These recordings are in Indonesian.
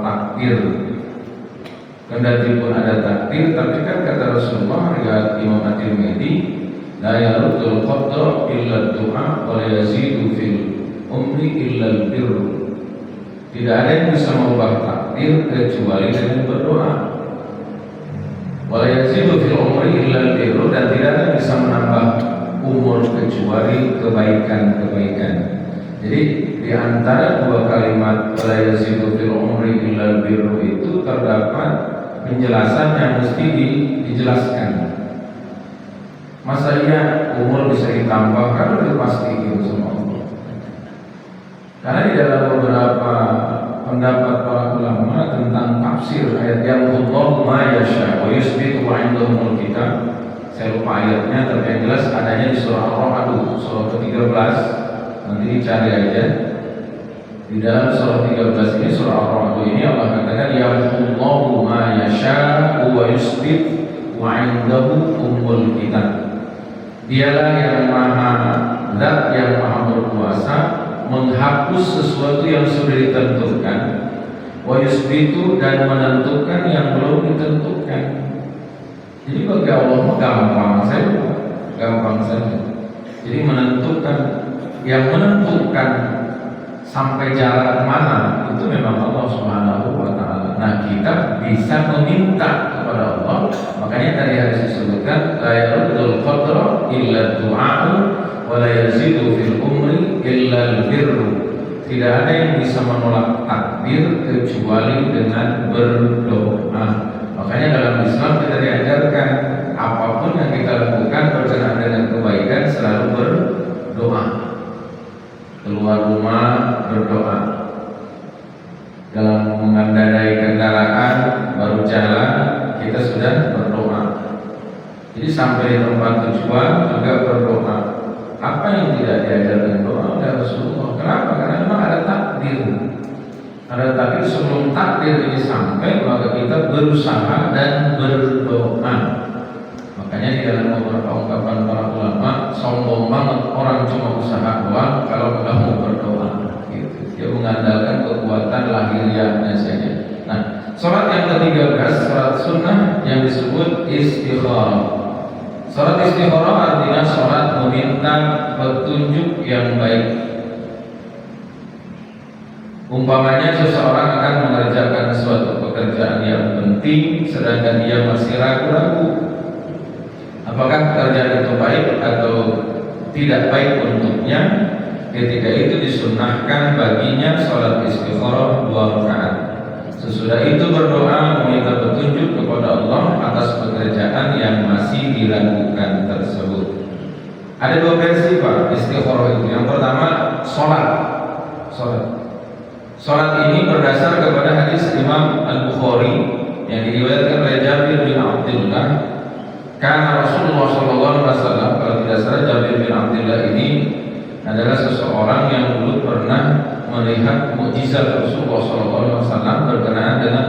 takbir. Kendati pun ada takbir, tapi kan kata Rasulullah riwayat Imam At-Tirmidzi, la yarudul qadra illa du'a wa la yazidu fil umri illa al-birr. Tidak ada yang bisa mengubah takdir kecuali dengan berdoa. Wa la yazidu fil umri illa al-birr, dan tidak ada yang bisa menambah umur kecuali kebaikan-kebaikan. Jadi di antara dua kalimat wa la yazidu fil umri illa al-birr itu terdapat penjelasan yang mesti dijelaskan. Masa iya umur bisa ditambah? Kan udah pasti gitu sama Allah. Karena di dalam beberapa pendapat para ulama tentang tafsir ayat yang Allah ma yasha wa yusbitu wa indahumul kitab, saya lupa ayatnya, tapi yang jelas adanya di surah Ar-Ra'd, surah ke-13. Nanti dicari aja. Di dalam surah 13 ini, surah Ar-Ra'd ini Allah katakan yahullahu ma yasha'u wa yusbit wa 'indahu ummul kitab. Dialah yang maha zat yang maha berkuasa menghapus sesuatu yang sudah ditentukan, wa yusbitu, dan menentukan yang belum ditentukan. Jadi bagi Allah gampang saja. Jadi menentukan, yang menentukan sampai jalan mana itu memang Allah Subhanahu wa taala. Nah, kita bisa meminta kepada Allah. Makanya tadi harus disebutkan la yarudul qadra illa du'a'u wa la yazidu fil umri illa al-birr. Tidak ada yang bisa menolak takdir kecuali dengan berdoa. Makanya dalam Islam kita diajarkan apapun yang kita lakukan berkenaan dengan kebaikan selalu berdoa. Keluar rumah berdoa, dalam mengendarai kendaraan baru jalan kita sudah berdoa. Jadi sampai di tempat tujuan juga berdoa. Apa yang tidak diajarkan doa oleh Rasulullah? Kenapa? Karena memang ada takdir. Ada takdir, sebelum takdir ini sampai maka kita berusaha dan berdoa. Makanya di dalam beberapa ungkapan para ulama, sombong banget orang cuma usaha doang kalau nggak mau berdoa. Gitu. Dia mengandalkan kekuatan lahiriahnya saja. Nah, sholat yang ke-13, sholat sunnah yang disebut istikharah. Sholat istikharah artinya sholat meminta petunjuk yang baik. Umpamanya seseorang akan mengerjakan suatu pekerjaan yang penting, sedangkan dia masih ragu-ragu apakah pekerjaan itu baik atau tidak baik untuknya. Ketika itu disunnahkan baginya sholat istikharah 2 rakaat. Sesudah itu berdoa meminta petunjuk kepada Allah atas pekerjaan yang masih diragukan tersebut. Ada 2 versi Pak istikharah itu. Yang pertama Sholat ini berdasar kepada hadis Imam Al-Bukhari yang diriwayatkan oleh Jabir bin Abdullah. Karena Rasulullah SAW, kalau tidak salah Jabir bin Abdullah ini adalah seseorang yang dulu pernah melihat mukjizat Rasulullah SAW berkenaan dengan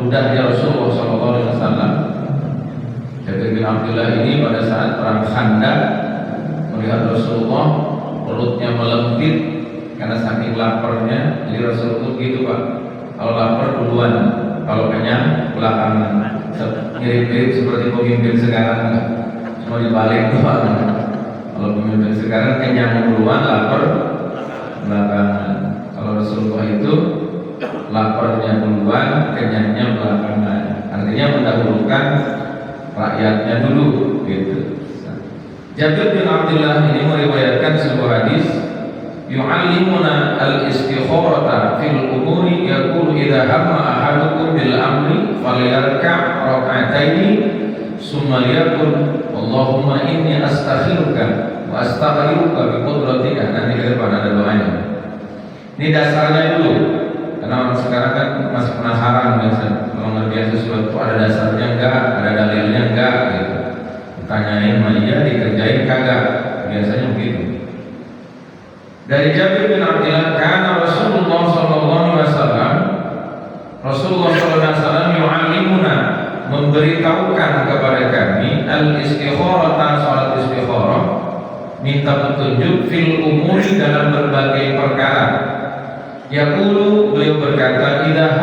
ludahnya Rasulullah SAW. Jabir bin Abdullah ini pada saat perang Khandaq melihat Rasulullah perutnya melempit karena saking laparnya. Jadi Rasulullah gitu Pak, kalau lapar duluan, kalau kenyang belakangan. Mirip-mirip seperti pemimpin sekarang, cuma dibalik doang. Kalau pemimpin sekarang kenyang duluan, lapar belakangan. Kalau Rasulullah itu laparnya duluan, kenyangnya belakangan. Artinya mendahulukan rakyatnya dulu, gitu. Jabir bin Abdullah ini meriwayatkan sebuah hadis, yu'allimuna al-istikharata fil umuri, yaqulu idza hamma ahadukum bil amri falyarka' rak'ataini summa liyaqul Allahumma inni astakhiruka wa astaghfiruka bi qudratika. Nanti ke depan ada doanya. Ini dasarnya dulu, karena orang sekarang kan masih penasaran biasa kalau ngerjain sesuatu ada dasarnya enggak, ada dalilnya enggak gitu. Ditanyain mah iya, dikerjain kagak, biasanya begitu. Dari Jabir bin Abdullah, karena Rasulullah SAW yu'allimuna, memberitahukan kepada kami al-istikharah, salat istikharah, minta petunjuk fil umuri, dalam berbagai perkara. Yaqulu, beliau berkata, idza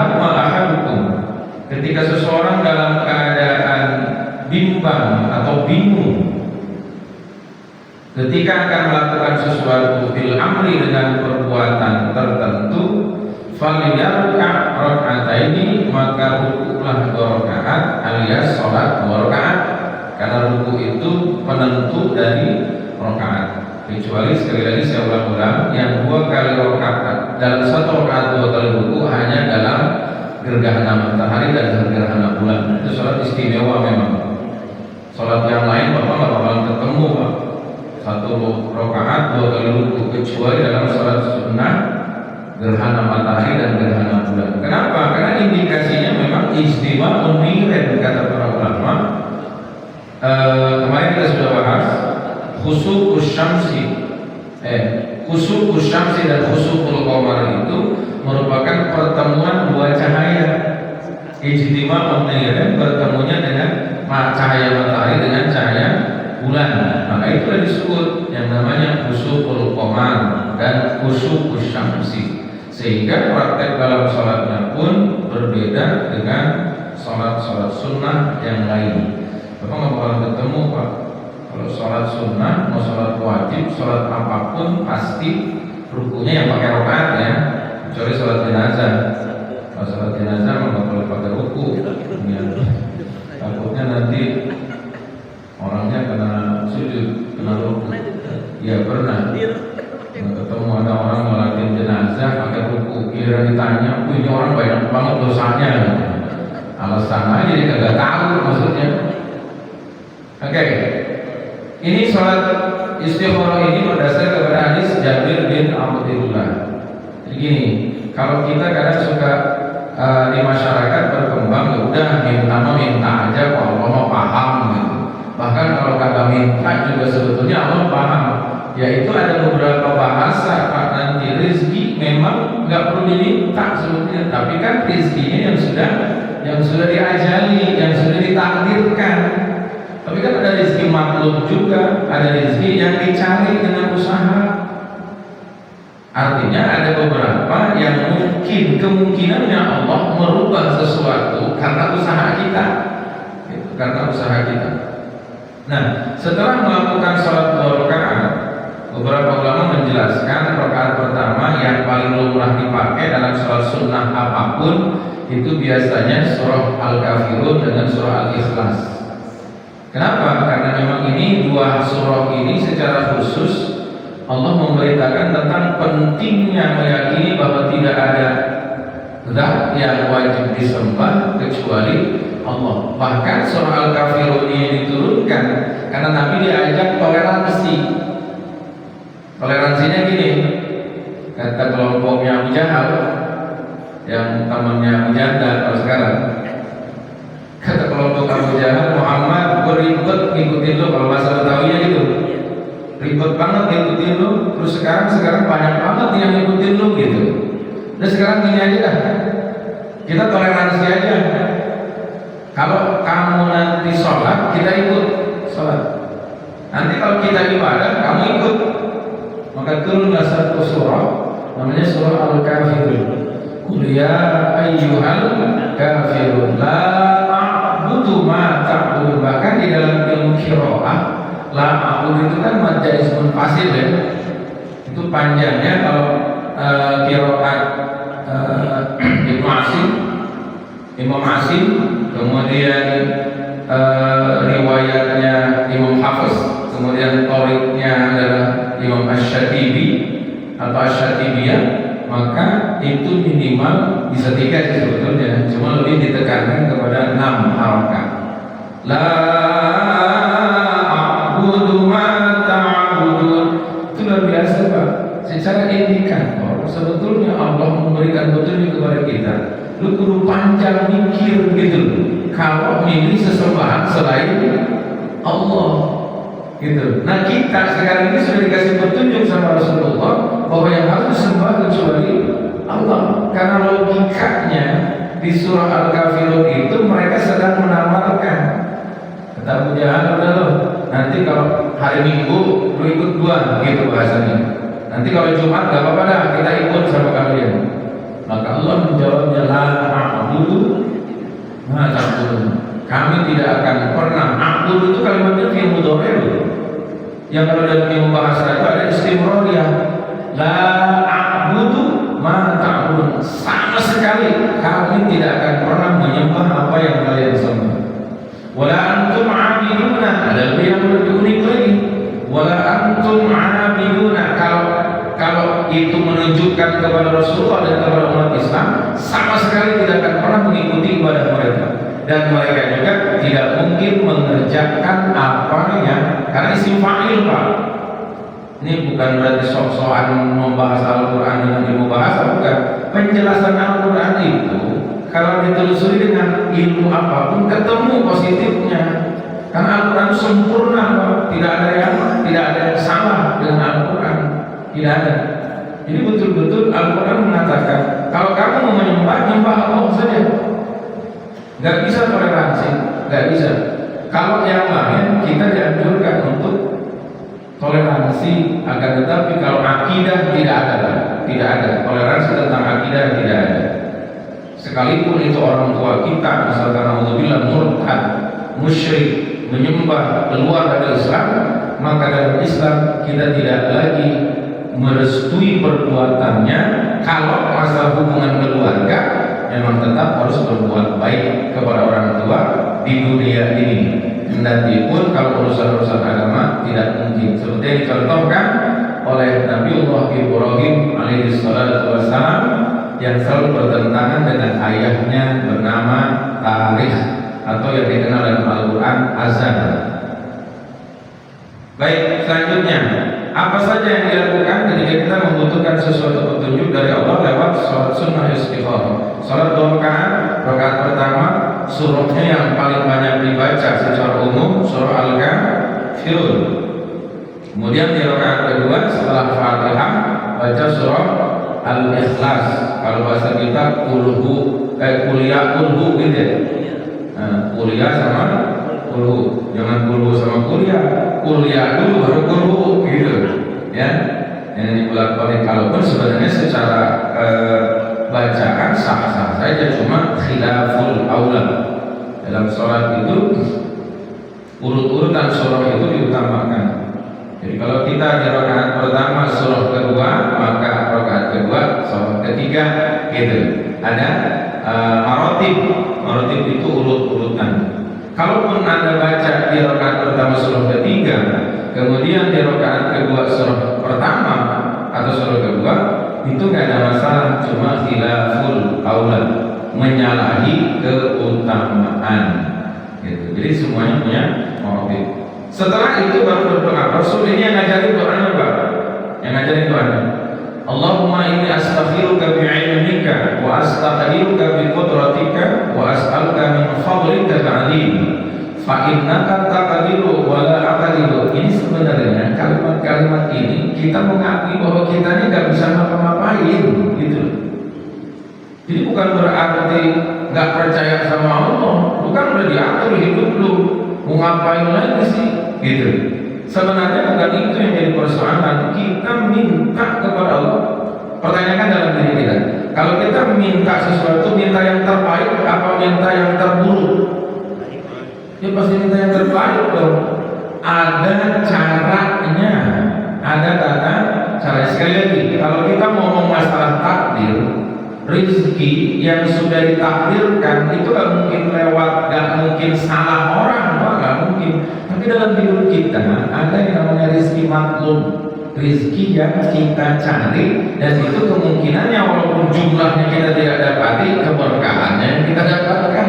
bimbang atau bingung ketika akan melakukan sesuatu fil amri dengan perbuatan tertentu, falyarka' rak'ataini, maka rukuklah 2 rakaat alias sholat 2 rakaat, karena ruku itu penentu dari rakaat. Kecuali sekali lagi saya ulang-ulang, yang 2 kali rakaat dalam 1 rakaat 2 kali ruku hanya dalam gerhana matahari dan gerhana bulan. Itu sholat istimewa memang. Sholat yang lain Bapak nggak bakalan ketemu Pak, 1 rakaat 2 kali ruku, kecuali dalam sholat sunnah gerhana matahari dan gerhana bulan. Kenapa? Karena indikasinya memang istimewa uniren kata para ulama. Kemarin kita sudah bahas khusufus syamsi, khusufus syamsi dan khusuful qamar itu merupakan pertemuan 2 cahaya. Ijtima uniren bertemunya dengan cahaya matahari dengan cahaya bulan. Maka itulah disebut yang namanya khusuful qamar dan khusufus syamsi. Sehingga praktek dalam sholatnya pun berbeda dengan sholat-sholat sunnah yang lain. Bapak nggak bakal ketemu Pak, kalau sholat sunnah, mau sholat wajib, sholat apapun pasti rukunya yang pakai rakaat ya, kecuali sholat jenazah. Kalau sholat jenazah nggak boleh pakai ruku ya. Takutnya nanti orangnya kena sujud, kena ruku. Ya pernah ketemu ada orang ngelakuin jenazah pakai ruku, kira ditanya, ini orang banyak banget dosanya. Alasan aja dia kagak tahu maksudnya. Oke. Ini sholat istikharah ini berdasar kepada hadis Jabir bin Abdullah. Jadi gini, kalau kita kadang suka di masyarakat berkembang, ya udah minta aja, kalau Allah mau paham gitu. Bahkan kalau kagak minta juga sebetulnya Allah paham. Yaitu ada beberapa bahasa Pak, nanti rezeki memang nggak perlu diminta sebetulnya, tapi kan rezekinya yang sudah diajali, yang sudah ditakdirkan. Tapi kan ada rezeki makhluk juga, ada rezeki yang dicari dengan usaha. Artinya ada beberapa yang mungkin kemungkinannya Allah merubah sesuatu karena usaha kita, karena usaha kita. Nah, setelah melakukan sholat 2 rakaat, beberapa ulama menjelaskan rakaat pertama yang paling lumrah dipakai dalam sholat sunnah apapun itu biasanya surah Al-Kafirun dengan surah Al-Ikhlas. Kenapa? Karena memang ini 2 surah ini secara khusus Allah memberitakan tentang pentingnya meyakini bahwa tidak ada zat yang wajib disembah kecuali Allah. Bahkan surah Al-Kafirun ini diturunkan karena Nabi diajak toleransi. Toleransinya gini, kata kelompoknya Abu Jahal yang temannya Abu Jahal kalau sekarang, kata kelompok Abu Jahal, Muhammad beribet ngikutin lo, kalau bahasa Betawinya gitu, ribet banget ngikutin lo, terus sekarang banyak banget yang ngikutin lo gitu. Dan sekarang gini aja dah, kita toleransi aja. Kalau kamu nanti sholat, kita ikut sholat. Nanti kalau kita ibadah, kamu ikut. Maka turunlah 1 surah namanya surah Al-Kafirun. Qul ya ayyuhal kafirun la a'budu ma ta'budun. Bahkan di dalam ilmu qiraah, la a'budu itu kan mad jaiz munfasil ya. Itu panjangnya kalau qiraat Imam Asim, kemudian riwayatnya Imam Hafiz, kemudian qoriknya adalah Imam Asy-Syatibi atau Asy-Syatibiyah, maka itu minimal bisa 3 sih sebetulnya, cuma lebih ditekankan kepada 6 harakat. La a'budu ma ta'budun. Itu luar biasa Pak. Secara indikator sebetulnya Allah memberikan petunjuk kepada kita. Lu kudu panjang mikir gitu kalau milih sesembahan selain Allah. Gitu. Nah kita sekarang ini sudah dikasih petunjuk sama Rasulullah bahwa yang harus disembah kecuali Allah. Karena logikanya di surah Al-Kafirun itu mereka sedang menawarkan, kata Abu Jahal, udah lo nanti kalau hari Minggu lu ikut 2 gitu bahasanya. Nanti kalau Jumat gak apa-apa dah, kita ikut sama kalian. Maka Allah menjawabnya la a'budu ma ta'budun. kami tidak akan pernah. A'budu itu kalimatnya fi'il mudhari'. Yang kalau dalam ilmu bahasa itu ada istimrariyah. La a'budu ma ta'budun. Sama sekali kami tidak akan pernah menyembah apa yang kalian sembah. Wala antum 'abiduna, ada yang lebih unik lagi. Wala antum 'abiduna, kalau itu menunjukkan kepada Rasulullah dan kepada umat Islam, sama sekali tidak akan pernah mengikuti ibadah mereka. Dan mereka juga tidak mungkin mengerjakan apa yang, karena isim fa'il Pak. Ini bukan berarti sok-sokan membahas Al-Quran dengan ilmu bahasa, bukan. Penjelasan Al-Quran itu kalau ditelusuri dengan ilmu apapun ketemu positifnya. Karena Al-Quran sempurna Pak. Tidak ada yang salah dengan Al-Quran. Tidak ada. Jadi betul-betul Al-Quran mengatakan kalau kamu mau nyembah Allah saja. Gak bisa toleransi, gak bisa. Kalau yang lain kita dianjurkan untuk toleransi, akan tetapi kalau akidah tidak ada toleransi tentang akidah, tidak ada. Sekalipun itu orang tua kita, misalkan alhamdulillah murtad, musyrik, menyembah keluar dari Islam, maka dalam Islam kita tidak lagi merestui perbuatannya. Kalau masalah hubungan keluarga, memang tetap harus berbuat baik kepada orang tua di dunia ini. Kendati pun kalau urusan-urusan agama tidak mungkin, seperti yang dicontohkan oleh Nabiullah Ibrahim alaihissalatu wassalam yang selalu bertentangan dengan ayahnya bernama Tarikh, atau yang dikenal dalam Al-Quran azan. Baik, selanjutnya apa saja yang dilakukan ketika kita membutuhkan sesuatu petunjuk dari Allah lewat sholat sunnah istikharah. Sholat 2 rakaat pertama, surahnya yang paling banyak dibaca secara umum surah Al-Kafirun. Kemudian di rakaat kedua setelah Fatihah baca surah Al-Ikhlas. Kalau bahasa kita kuliah kulhu gitu ya. Kuliah sama kulhu, jangan kulhu sama kuliah dulu baru kulhu gitu ya. Yang dibolak-balik, kalaupun sebenarnya secara bacaan sah-sah saja, cuma khilaful aula. Dalam sholat itu urut-urutan surah itu diutamakan. Jadi kalau kita di rakaat pertama surah kedua, maka rakaat kedua surah ketiga gitu. Ada marotib itu urut-urutan. Kalaupun Anda baca di rakaat pertama surah ketiga, kemudian di rakaat kedua surah pertama atau surah kedua, itu gak ada masalah, cuma khilaful aula, menyalahi keutamaan gitu. Jadi semuanya punya marotib. Setelah itu baru berdoa. Rasul ini yang ngajarin doanya Pak. Yang ngajarin doanya, Allahumma inni astaghfiruka bi'ilmika wa astaqdiruka biqudratika wa as'aluka min fadlika ta'lim fa innaka taqdiru wa la aqdiru. Ini sebenarnya kalimat-kalimat ini kita mengakui bahwa kita ini gak bisa ngapa-ngapain gitu. Jadi bukan berarti gak percaya sama Allah, bukan udah diatur hidup lu, mau ngapain lagi sih gitu. Sebenarnya bukan itu yang jadi persoalan. Kita minta kepada Allah. Pertanyakan dalam diri kita, kalau kita minta sesuatu, minta yang terbaik apa minta yang terburuk? Ya pasti minta yang terbaik dong. Ada caranya, ada tata cara. Sekali lagi, kalau kita ngomong masalah takdir, rezeki yang sudah ditakdirkan itu gak mungkin lewat, gak mungkin salah orang, gak mungkin. Tapi dalam hidup kita ada yang namanya rezeki maklum, rezeki yang kita cari, dan itu kemungkinannya walaupun jumlahnya kita tidak dapati, keberkahannya yang kita dapatkan.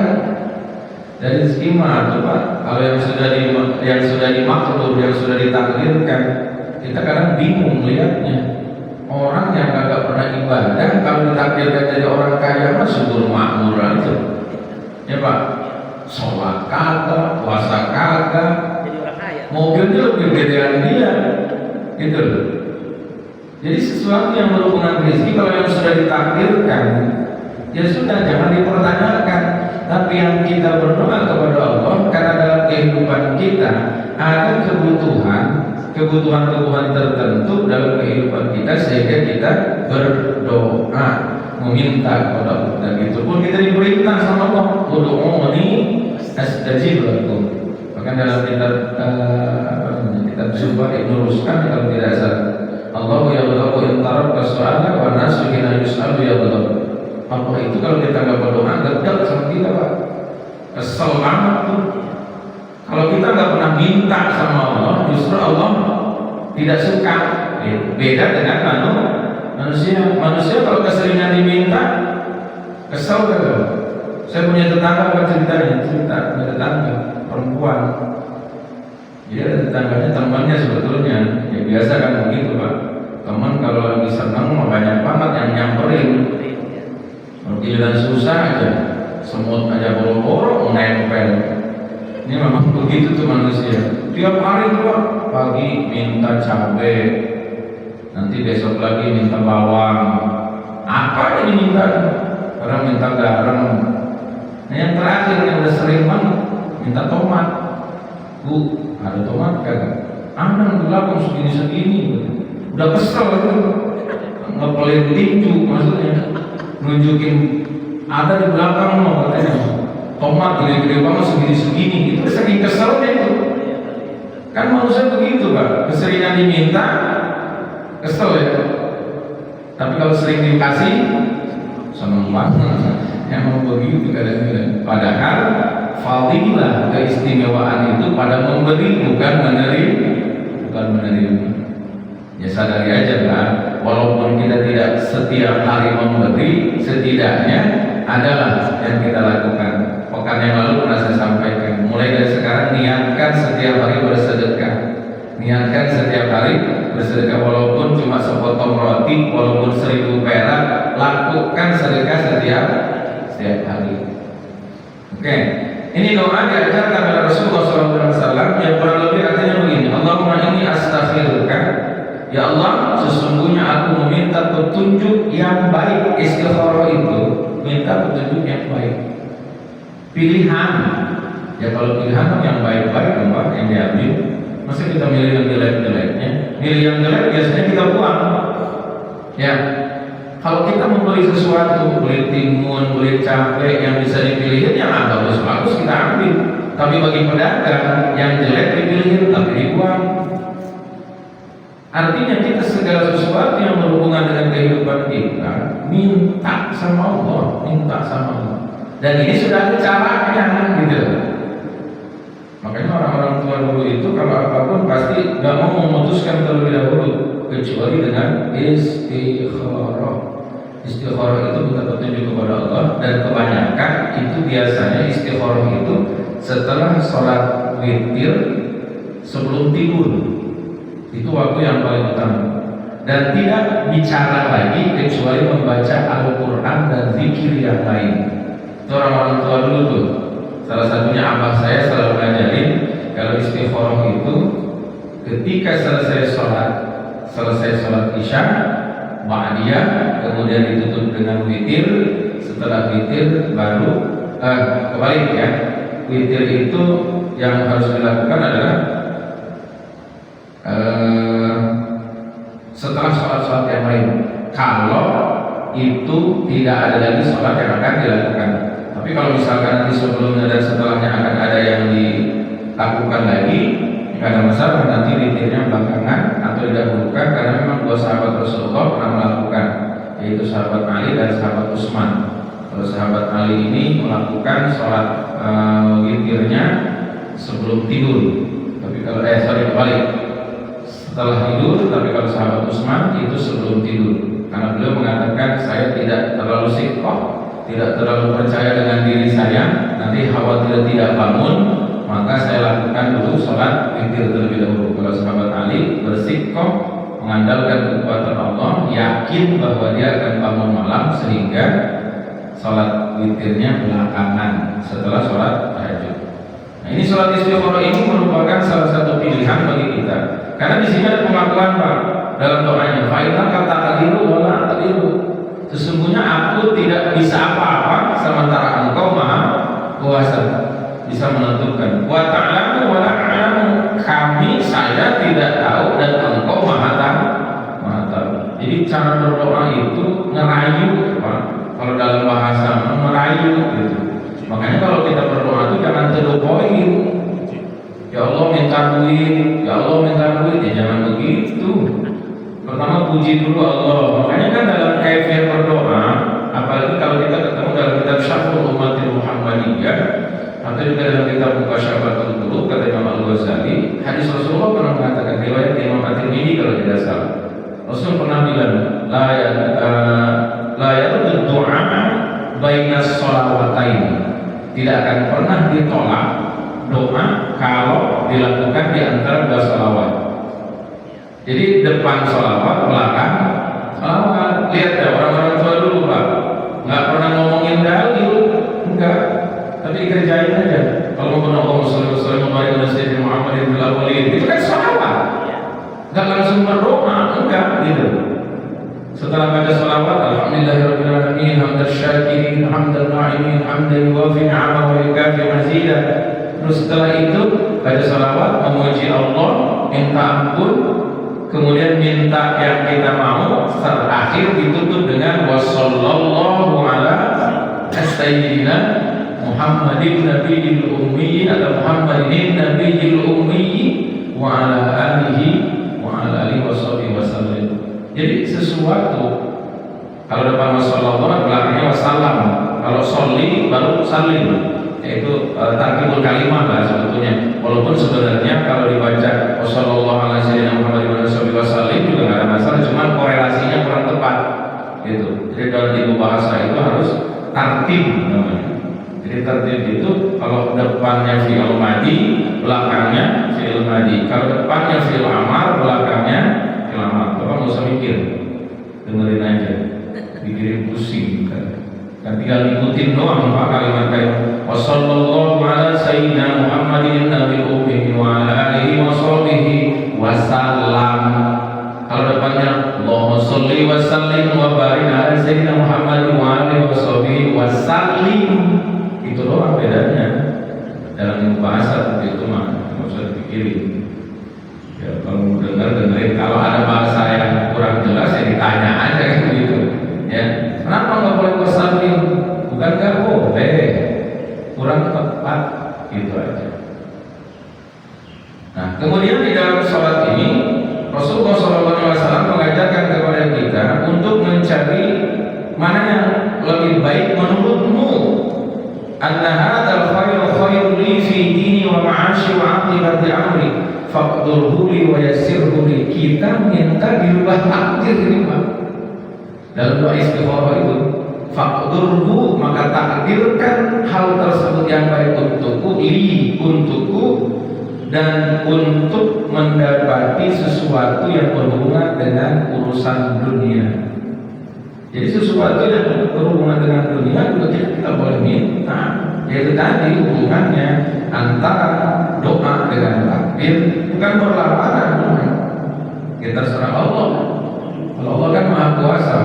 Dari rezeki itu Pak, kalau yang sudah dimaklum, yang sudah ditakdirkan, kita kadang bingung melihatnya. Orang yang kagak pernah ibadah, kalau ditakdirkan jadi orang kaya mah syukur makmur aja. Ya Pak, sholat kagak, puasa kagak, mobilnya lebih gedean dia, gitu. Jadi sesuatu yang berhubungan rezeki kalau yang sudah ditakdirkan, ya sudah jangan dipertanyakan. Tapi yang kita berdoa kepada Allah, karena dalam kehidupan kita ada kebutuhan tertentu dalam kehidupan kita, sehingga kita berdoa meminta kepada Allah, dan itu pun kita diperintah sama Allah, ud'uni astajib dalam kitab kitab Zubar Ibnu Ruskan kalau tidak salah. Allah yaghdhabu in taraka su'ala wa nasu hina yus'alu yaghdhabu. Allah itu kalau kita nggak berdoa gedek sama kita, Pak. Kesel banget tuh. Kalau kita nggak pernah minta sama Allah, justru Allah tidak suka. Beda dengan manusia. Manusia kalau keseringan diminta, kesel kan? Saya punya tetangga cerita tetangga perempuan. Dia ada tetangganya temannya sebetulnya, ya biasa kan begitu Pak. Teman kalau lagi senang banyak banget yang nyamperin. Giliran susah aja, semut aja boro-boro nempel. Ini memang begitu tuh manusia. Tiap hari keluar pagi minta cabai, nanti besok lagi minta bawang. Apa yang diminta? Orang minta garam. Nah yang terakhir yang udah sering banget minta tomat. Bu, ada tomat kagak? Ada belakang segini-segini. Udah kesel itu, ngepelit tinju maksudnya. Nunjukin ada di belakang mau katanya tomat gede-gede banget segini-segini, itu saking keselnya itu kan manusia begitu Pak, keseringan diminta kesel ya, tapi kalau sering dikasih seneng banget. Emang begitu kadang-kadang. Padahal fadilah keistimewaan itu pada memberi bukan menerima. Ya sadari aja kan, walaupun kita tidak setiap hari memberi, setidaknya adalah yang kita lakukan. Pekan yang lalu pernah saya sampaikan, mulai dari sekarang niatkan setiap hari bersedekah. Niatkan setiap hari bersedekah, walaupun cuma sepotong roti, walaupun 1000 perak, lakukan sedekah setiap hari. Oke, ini doa diajarkan oleh Rasulullah SAW yang kurang lebih artinya begini: Allahumma inni astaghfiruka, ya Allah, sesungguhnya aku meminta petunjuk yang baik. Istikharah itu minta petunjuk yang baik. Pilihan, ya kalau pilihan yang baik-baik apa yang diambil. Masa kita milih yang jelek-jeleknya? Milih yang jelek biasanya kita buang. Ya, kalau kita membeli sesuatu, beli timun, beli cabai yang bisa dipilihin, yang bagus-bagus kita ambil. Tapi bagi pedagang yang jelek dipilihin tapi dibuang. Artinya kita segala sesuatu yang berhubungan dengan kehidupan kita minta sama Allah. Dan ini sudah ada caranya gitu. Makanya orang-orang tua dulu itu kalau apapun pasti nggak mau memutuskan terlebih dahulu kecuali dengan istikharah. Istikharah itu minta petunjuk kepada Allah, dan kebanyakan itu biasanya istikharah itu setelah sholat witir sebelum tidur. Itu waktu yang paling utama. Dan tidak bicara lagi kecuali membaca Al-Quran dan zikir yang lain. Itu orang-orang tua dulu tuh. Salah satunya abah saya selalu ngajarin kalau istikharah itu ketika selesai sholat isya, ba'diyah, kemudian ditutup dengan witir. Setelah witir baru kebalik ya. Witir itu yang harus dilakukan adalah setelah sholat yang lain. Kalau itu tidak ada lagi sholat yang akan dilakukan. Tapi kalau misalkan nanti sebelumnya dan setelahnya akan ada yang dilakukan lagi, nggak ada masalah. Nanti witirnya belakangan atau didahulukan, karena memang dua sahabat Rasulullah pernah melakukan, yaitu sahabat Ali dan sahabat Utsman. Kalau sahabat Ali ini melakukan sholat witirnya sebelum tidur. Tapi kalau kebalik, setelah tidur. Tapi kalau sahabat Utsman itu sebelum tidur, karena beliau mengatakan saya tidak terlalu sikoh, tidak terlalu percaya dengan diri saya, nanti khawatir tidak bangun, maka saya lakukan dulu sholat witir terlebih dahulu. Kalau sahabat Ali bersikoh, mengandalkan kekuatan Allah, yakin bahwa dia akan bangun malam, sehingga sholat witirnya belakangan setelah sholat tahajud. Nah, ini sholat istikharah ini merupakan salah satu pilihan bagi kita. Karena di sini ada pengakuan Pak dalam doanya. Fa'inna kata adilu wala adilu. Sesungguhnya aku tidak bisa apa-apa sementara Engkau Maha Kuasa, bisa menentukan. Wa ta'lamu wala a'lamu. Kami, saya tidak tahu dan Engkau Maha Tahu. Jadi cara berdoa itu ngerayu, Pak. Kalau dalam bahasa merayu gitu. Makanya kalau kita berdoa itu jangan to the point. Ya minta duit, ya Allah minta duit, ya jangan begitu. Pertama puji dulu Allah. Makanya kan dalam kaifiat berdoa, apalagi kalau kita ketemu dalam kitab Syaful Ummatil Muhammadiyah atau juga dalam kitab Muqasyafatul Qulub kata Imam Al-Ghazali, hadis Rasulullah pernah mengatakan, riwayat Imam At-Tirmidzi kalau tidak salah, Rasul pernah bilang, la yaruddu du'a bainas shalawatain, tidak akan pernah ditolak doa kalau dilakukan di antara dua sholawat. Jadi depan sholawat, belakang sholawat. Lihat ya orang-orang tua dulu Pak, nggak pernah ngomongin dalil, enggak, tapi dikerjain aja. Kalau mau Allah Sallallahu Alaihi Muhammad itu kan sholawat, nggak langsung berdoa, enggak gitu. Setelah baca sholawat, alhamdulillahirobbilalamin, hamdan syakirin, hamdan na'imin, hamdan yuwafi ni'amahu wa yukafi mazidah. Terus setelah itu baca sholawat, memuji Allah, minta ampun, kemudian minta yang kita mau, terakhir ditutup dengan wassallallahu ala sayyidina Muhammadin nabiyil ummi atau Muhammadin nabiyil ummi wa ala alihi wa ala alihi washabihi wasallam. Jadi sesuatu kalau depan wassallallahu belakangnya wassalam, kalau sholli baru salim, yaitu tarkibul kalimah lah sebetulnya. Walaupun sebenarnya kalau dibaca wassallallahu ala sayyidina Muhammadin washabihi wasallam juga nggak ada masalah, cuman korelasinya kurang tepat gitu. Jadi dalam ilmu bahasa itu harus tartib namanya. Jadi tartib itu kalau depannya fi'il madhi, belakangnya fi'il madhi. Kalau depannya fi'il amar, belakangnya fi'il amar. Bapak nggak usah mikir, dengerin aja, pikirin pusing kan tinggal ngikutin doang Pak kalimat kayak wassallallahu ala sayyidina Muhammadin nabiyil ummi wa ala alihi washabihi wasallam. Kalau depannya Allahumma sholli wa sallim wa barik ala sayyidina Muhammad wa alihi washabihi wasallim, itu doang bedanya. Dalam ilmu bahasa itu mah nggak usah dipikirin. Ya kalau dengerin, kalau ada bahasa yang kurang jelas ya ditanya aja gitu ya. Kenapa nggak boleh wasallim? Bukan nggak boleh, kurang tepat gitu aja. Nah kemudian di dalam sholat ini Rasulullah SAW mengajarkan kepada kita untuk mencari mana yang lebih baik menurutmu. Anna hadzal khairu khairun li fi dini wa ma'ashi wa aqibati amri faqdurhu li wa yassirhu li. Kita minta dirubah takdir ini Pak. Dalam doa istikharah itu faqdurhu, maka takdirkan hal tersebut yang baik untukku, untukku, dan untuk mendapati sesuatu yang berhubungan dengan urusan dunia. Jadi sesuatu yang berhubungan dengan dunia juga kita boleh minta, yaitu tadi hubungannya antara doa dengan takdir, bukan berlawanan. Kita terserah Allah. Kalau Allah kan maha kuasa,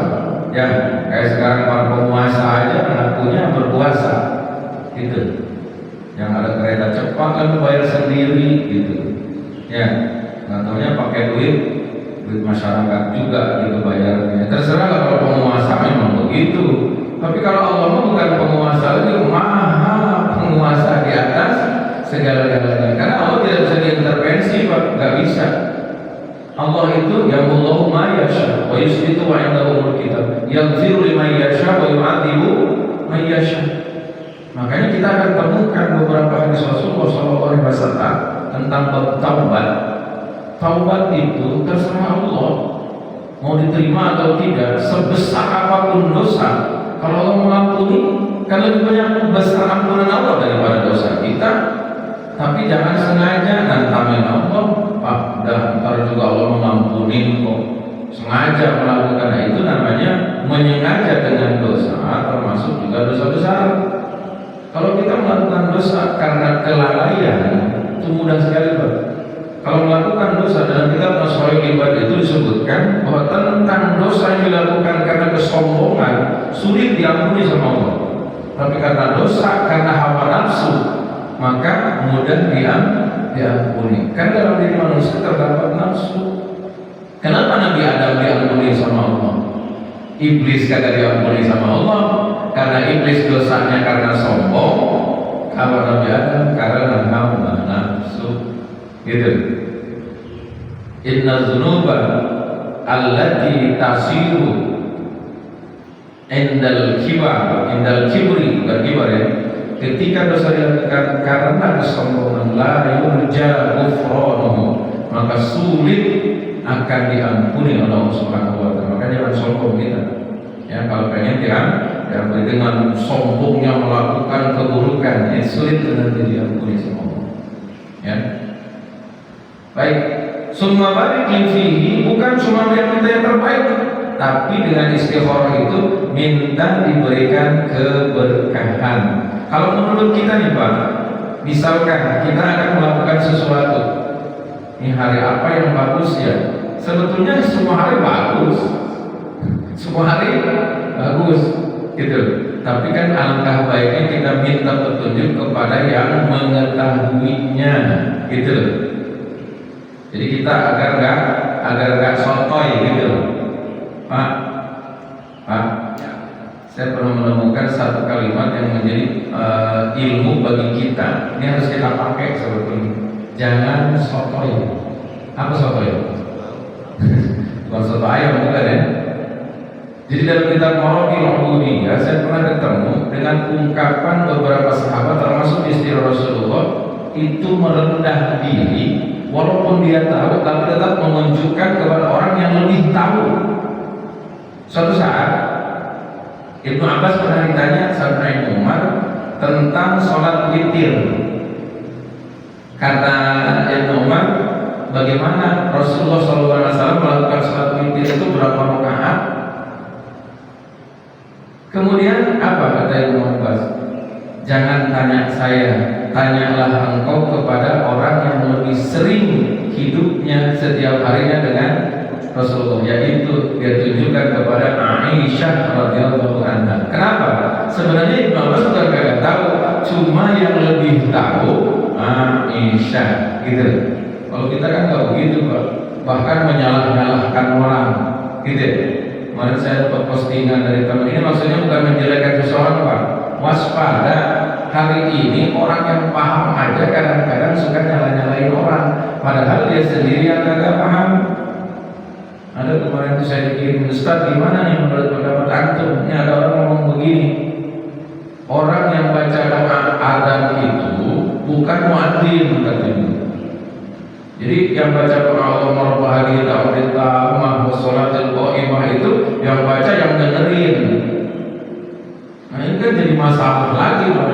ya kayak sekarang para penguasa aja mengakunya berkuasa, gitu. Yang ada kereta cepat kan bayar sendiri, gitu. Ya, nggak taunya pakai duit masyarakat juga, gitu bayarnya. Terserah kalau penguasa memang begitu. Tapi kalau Allah bukan penguasa lagi, maha penguasa di atas segala-galanya. Karena Allah tidak bisa diintervensi, Pak, nggak bisa. Allah itu yang Allahu ma yasha wa yusbitu wa indahu umul kitab yaghfiru liman yasha wa yu'adzibu man yasha. Makanya kita akan temukan beberapa hadis Rasulullah SAW tentang taubat. Taubat itu terserah Allah mau diterima atau tidak, sebesar apapun dosa. Kalau Allah mengampuni, kan lebih banyak besar ampunan Allah daripada dosa kita. Tapi jangan sengaja nantamin Allah, Pak, dan ntar juga Allah mengampuni kok. Sengaja melakukan itu namanya menyengaja dengan dosa, termasuk juga dosa besar. Kalau kita melakukan dosa karena kelalaian, itu mudah sekali, Pak. Kalau melakukan dosa dalam kitab Masail Ibad itu disebutkan bahwa tentang dosa yang dilakukan karena kesombongan sulit diampuni sama Allah. Tapi karena dosa karena hawa nafsu, maka mudah diampuni. Kan dalam diri manusia terdapat nafsu. Kenapa Nabi Adam diampuni sama Allah? Iblis kagak diampuni sama Allah karena iblis dosanya karena sombong. Kalau Nabi Adam karena hawa nafsu. gitu. Inna dzunuba allati tasiru indal kibri berkibar ya, ketika dosa dilakukan karena kesombongan, la yurja ghufranuhu, maka sulit akan diampuni oleh Allah Subhanahu wa taala. Maka jangan sombong kita. Ya, kalau pengen jangan dengan sombongnya melakukan keburukan, ya sulit nanti diampuni sama Allah. Ya. Baik, summa barikin fihi, bukan cuma yang minta yang terbaik, tapi dengan istikharah itu minta diberikan keberkahan. Kalau menurut kita nih Pak, misalkan kita akan melakukan sesuatu, ini hari apa yang bagus ya? Sebetulnya semua hari bagus, semua hari bagus, gitu. Tapi kan alangkah baiknya kita minta petunjuk kepada yang mengetahuinya, gitu. Jadi kita agar gak sotoy, gitu. Pak, saya pernah menemukan satu kalimat yang menjadi ilmu bagi kita. Ini harus kita pakai sebetulnya. Jangan sotoy. Apa sotoy? Bukan soto ayam, bukan ya? Jadi dalam kitab Maraqil Ubudiyah saya pernah ketemu dengan ungkapan beberapa sahabat termasuk istri Rasulullah itu merendah diri walaupun dia tahu, tapi tetap menunjukkan kepada orang yang lebih tahu. Suatu saat Ibnu Abbas pernah ditanya sama Ibnu Umar tentang sholat witir. Kata Ibnu Umar, bagaimana Rasulullah SAW melakukan sholat witir itu berapa rakaat? Kemudian apa kata Ibnu Abbas? Jangan tanya saya, tanyalah engkau kepada orang yang lebih sering hidupnya setiap harinya dengan Rasulullah, yaitu dia tunjukkan kepada Aisyah radhiyallahu anha. Kenapa? Sebenarnya Ibnu Abbas bukan kagak tahu, cuma yang lebih tahu Aisyah, gitu. Kalau kita kan nggak begitu Pak, bahkan menyalah-nyalahkan orang, gitu. Kemarin saya dapat postingan dari teman ini, maksudnya bukan menjelekkan seseorang Pak. Waspada, hari ini orang yang paham aja kadang-kadang suka nyala-nyalain orang, padahal dia sendiri yang kagak paham. Ada kemarin itu saya dikirim, Ustaz gimana nih menurut pendapat antum? Ini ada orang ngomong begini, orang yang baca doa adzan itu bukan muadzin katanya. Jadi yang baca doa Allahumma rabb hadhihi al-da'wati tammah wa sholatil qa'imah itu yang baca yang dengerin. Nah ini kan jadi masalah lagi Pak.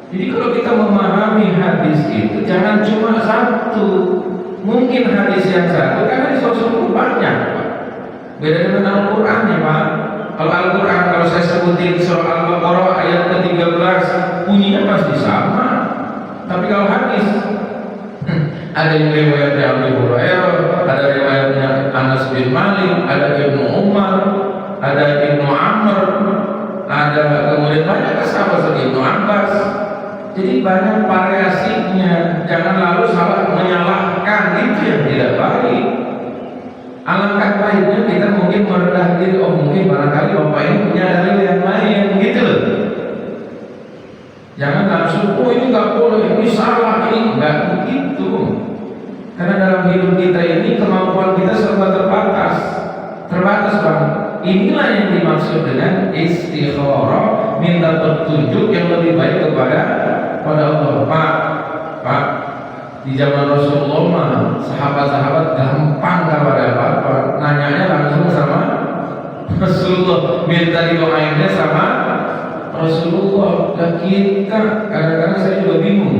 Jadi kalau kita memahami hadis itu jangan cuma satu. Mungkin hadis yang satu kan hadis Rasulullah banyak Pak. Beda dengan Al-Quran ya Pak. Kalau Al-Quran, kalau saya sebutin surah Al-Baqarah ayat ke-13 bunyinya pasti sama. Tapi kalau hadis ada yang riwayatnya Abu Hurairah, ada riwayatnya Anas bin Malik, ada Ibnu Umar, ada Ibnu Amr, ada kemudian banyak sahabat Ibnu Abbas. Jadi banyak variasinya. Jangan lalu salah menyalahkan, itu yang tidak baik. Alangkah baiknya kita mungkin merendah diri, oh mungkin barangkali bapak ini punya dalil yang lain, gitu loh. Jangan langsung, oh ini nggak boleh, ini salah, ini nggak begitu. Karena dalam hidup kita ini kemampuan kita serba terbatas Bang. Inilah yang dimaksud dengan istikharah, minta petunjuk yang lebih baik kepada Allah. Pak, di zaman Rasulullah mah sahabat-sahabat gampang gak pada apa-apa, nanyanya langsung sama Rasulullah, minta didoainnya sama Rasulullah. Dan kita kadang-kadang saya juga bingung.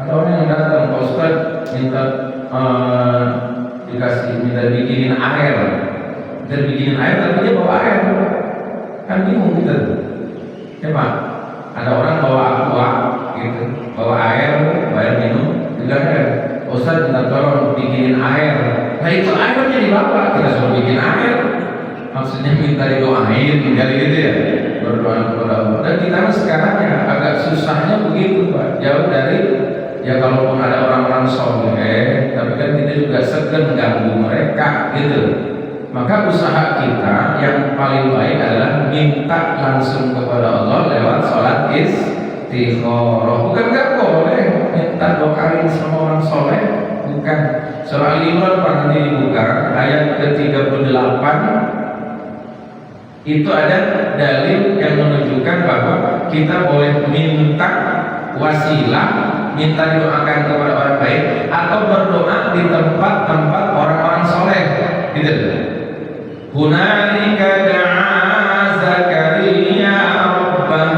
Ada orang yang datang, Pak Ustaz minta minta bikinin air, tapi dia bawa air, kan bingung kita. Ya Pak, ada orang bawa aqua, gitu, bawa air, bayar minum, bilang kan, Ustaz minta tolong bikinin air. Nah itu airnya dibawa, kita suruh bikin air. Maksudnya minta didoain, kali gitu ya, berdoa kepada Allah. Dan kita sekarang ya agak susahnya begitu Pak, jauh dari ya kalaupun ada orang-orang soleh, tapi kan kita juga segan ganggu mereka, gitu. Maka usaha kita yang paling baik adalah minta langsung kepada Allah lewat sholat istikharah. Bukan nggak boleh, minta doain sama orang soleh, bukan. Surah Al-Imran pernah dibuka ayat ke-38, itu ada dalil yang menunjukkan bahwa kita boleh minta wasilah, minta doakan kepada orang baik, atau berdoa di tempat-tempat orang-orang soleh, gitu. Hunalika da'a Zakaria rabbah.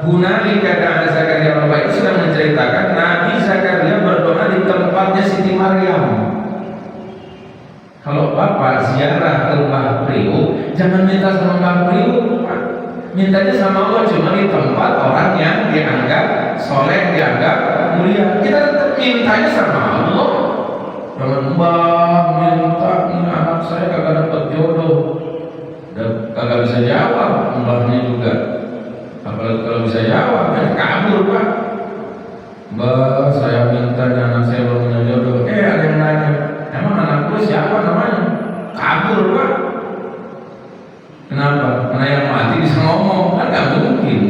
Hunalika da'a Zakaria rabbah itu sudah menceritakan Nabi Zakaria berdoa di tempatnya Siti Maryam. Kalau Bapak ziarah ke Mbah Priuk, jangan minta sama Mbah Priuk, Pak. Mintanya sama Allah cuma di tempat orang yang dianggap soleh, dianggap mulia. Kita tetap mintanya sama Allah. Jangan Mbah minta ini anak saya kagak dapat jodoh, kagak bisa jawab Mbahnya juga. Apalagi kalau bisa jawab, kan kabur Pak. Mbah saya minta anak saya belum punya jodoh. Ada yang nanya, emang anak gue siapa namanya? Kabur Pak. Kenapa? Karena yang mati bisa ngomong, kan gak mungkin.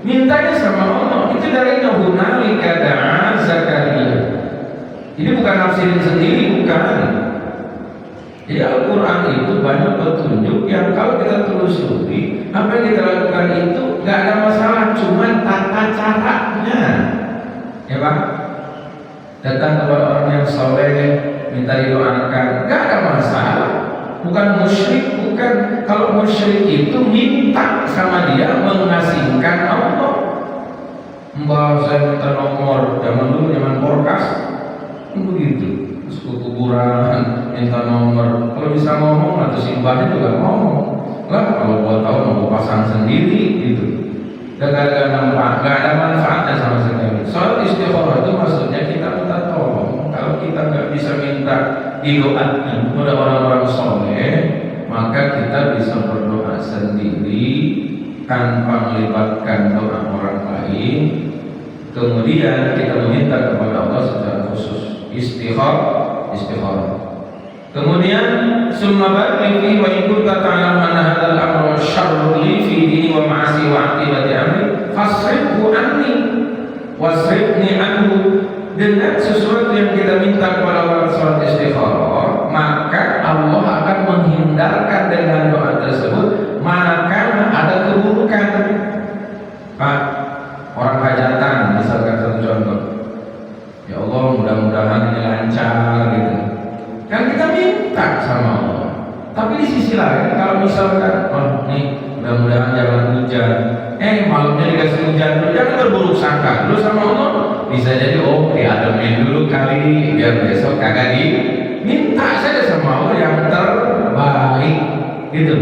Mintanya sama Allah. Itu dari Hunalika da'a Zakaria. Ini bukan nafsirin sendiri, bukan. Jadi Al-Quran itu banyak petunjuk yang kalau kita telusuri, apa yang kita lakukan itu gak ada masalah, cuma tata caranya. Ya Pak? Datang kepada orang yang soleh, minta didoakan, gak ada masalah. Bukan musyrik, bukan. Kalau musyrik itu minta sama dia mengasingkan Allah. Mbak saya minta nomor, zaman dulu zaman porkas begitu, suku kuburan minta nomor. Kalau bisa ngomong atau simbahnya juga ngomong lah. Kalau buat tahu mau pasang sendiri gitu, gak ada manfaatnya sama sekali. Soal istikharah itu maksudnya kita minta tolong. Kalau kita nggak bisa minta didoakan kepada orang-orang soleh, maka kita bisa berdoa sendiri tanpa melibatkan doa orang lain. Kemudian kita meminta kepada Allah secara khusus, istikharah. Kemudian summa barik li wa in kunta ta'lamu anna hadzal amra syarrun li fi dini wa ma'asi wa aqibati amri fasrifhu anni wasrifni anhu. Dengan sesuatu yang kita minta kepada Allah salat istikharah, maka Allah akan menghindarkan dengan doa tersebut manakala ada keburukan. Pak, orang hajatan misalkan satu contoh, ya Allah mudah-mudahan ini lancar gitu, kan kita minta sama Allah. Tapi di sisi lain kalau misalkan nih mudah-mudahan jangan hujan, malamnya dikasih hujan dulu, jangan berburuk sangka dulu sama Allah. Bisa jadi diademin dulu kali biar besok kagak diminta saja sama Allah yang terbaik gitu